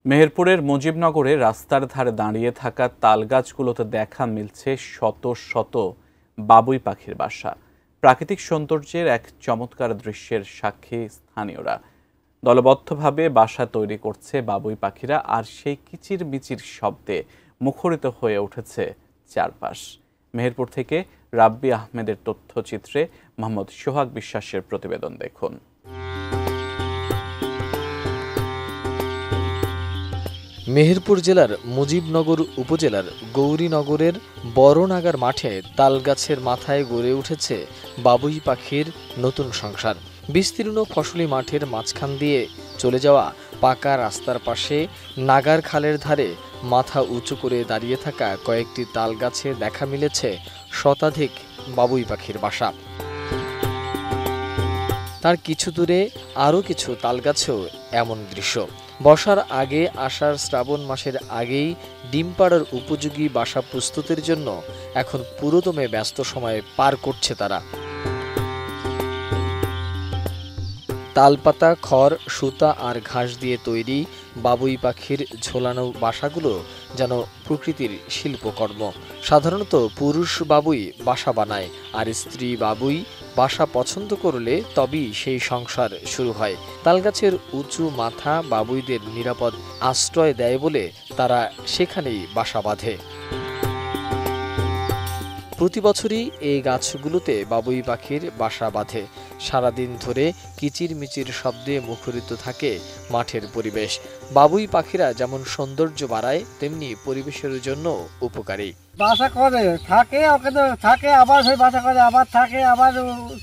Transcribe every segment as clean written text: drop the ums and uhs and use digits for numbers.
মেহেরপুরের মুজিবনগরে রাস্তার ধারে দাঁড়িয়ে থাকা তালগাছগুলোতে দেখা মিলছে শত শত বাবুই পাখির বাসা। প্রাকৃতিক সৌন্দর্যের এক চমৎকার দৃশ্যের সাক্ষী স্থানীয়রা। দলবদ্ধভাবে বাসা তৈরি করছে বাবুই পাখিরা, আর সেই কিচিরমিচির শব্দে মুখরিত হয়ে উঠেছে চারপাশ। মেহেরপুর থেকে রাব্বি আহমেদের তথ্যচিত্রে মোহাম্মদ সোহাগ বিশ্বাসের প্রতিবেদন দেখুন। মেহেরপুর জেলার মুজিবনগর উপজেলার গৌরীনগরের বড়নাগার মাঠে তালগাছের মাথায় গড়ে উঠেছে বাবুই পাখির নতুন সংসার। বিস্তীর্ণ ফসলি মাঠের মাঝখান দিয়ে চলে যাওয়া পাকা রাস্তার পাশে নাগার খালের ধারে মাথা উঁচু করে দাঁড়িয়ে থাকা কয়েকটি তালগাছে দেখা মিলেছে শতাধিক বাবুই পাখির বাসা। তার কিছু দূরে আরও কিছু তালগাছেও এমন দৃশ্য। বর্ষার আগে আষাঢ় শ্রাবণ মাসের আগেই ডিম পাড়ার উপযোগী বাসা প্রস্তুতের জন্য এখন পুরোদমে ব্যস্ত সময়ে পার করছে তারা। তালপাতা, খড়, সুতা আর ঘাস দিয়ে তৈরি বাবুই পাখির ঝোলানো বাসাগুলো যেন প্রকৃতির শিল্পকর্ম। সাধারণত পুরুষ বাবুই বাসা বানায়, আর স্ত্রী বাবুই বাসা পছন্দ করলে তবেই সেই সংসার শুরু হয়। তালগাছের উঁচু মাথা বাবুইদের নিরাপদ আশ্রয় দেয় বলে তারা সেখানেই বাসা বাঁধে। প্রতি বছরই এই গাছগুলোতে বাবুই পাখির বাসা বাঁধে। সারাদিন ধরে কিচিরমিচির শব্দে মুখরিত থাকে মাঠের পরিবেশ। বাবুই পাখিরা যেমন সৌন্দর্য বাড়ায়, তেমনি পরিবেশের জন্য উপকারী। বাসা করে থাকে, ওখানে থাকে, আবার ফের বাসা করে, আবার থাকে, আবার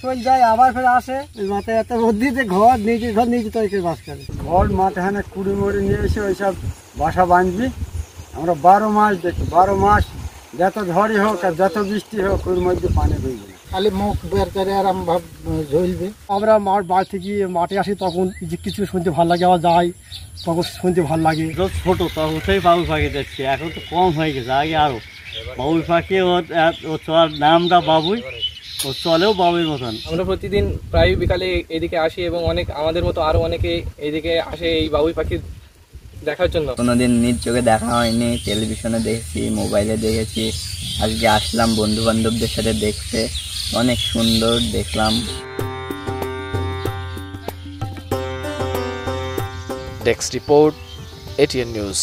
চলে যায়, আবার ফের আসে। মাথায় এত রোদ্দিতে ঘর নিজে তৈরি বাস করে। ঘর মাথায় কুড়ি মুড়ি নিয়ে এসে ওইসব বাসা বাঁধবি। আমরা 12 মাস দেখি, 12 মাস যত ঝড়ই হোক আর যত বৃষ্টি হোক ওর মধ্যে পানি হইবে, খালি মুখ বের করে আরাম ভাব ঝরবে। আমরা মাঠ বাড়ি থেকে মাঠে আসি, তখন যে কিছু শুনতে ভালো লাগে, আবার যাই তখন শুনতে ভালো লাগে। ছোট তখনই বাবুই পাখি দেখছি, এখন তো কম হয়ে গেছে, আগে আরো বাবুই পাখি ও চলার নামটা বাবুই, ও চলেও বাবুই মতন। আমরা প্রতিদিন প্রায় বিকালে এদিকে আসি এবং অনেক আমাদের মতো আরো অনেকে এদিকে আসে এই বাবুই পাখি দেখার জন্য। কোনোদিন নিজ চোখে দেখা হয়নি, টেলিভিশনে দেখেছি, মোবাইলে দেখেছি, আজকে আসলাম বন্ধু বান্ধবদের সাথে দেখতে, অনেক সুন্দর দেখলাম। Desk report, ATN news.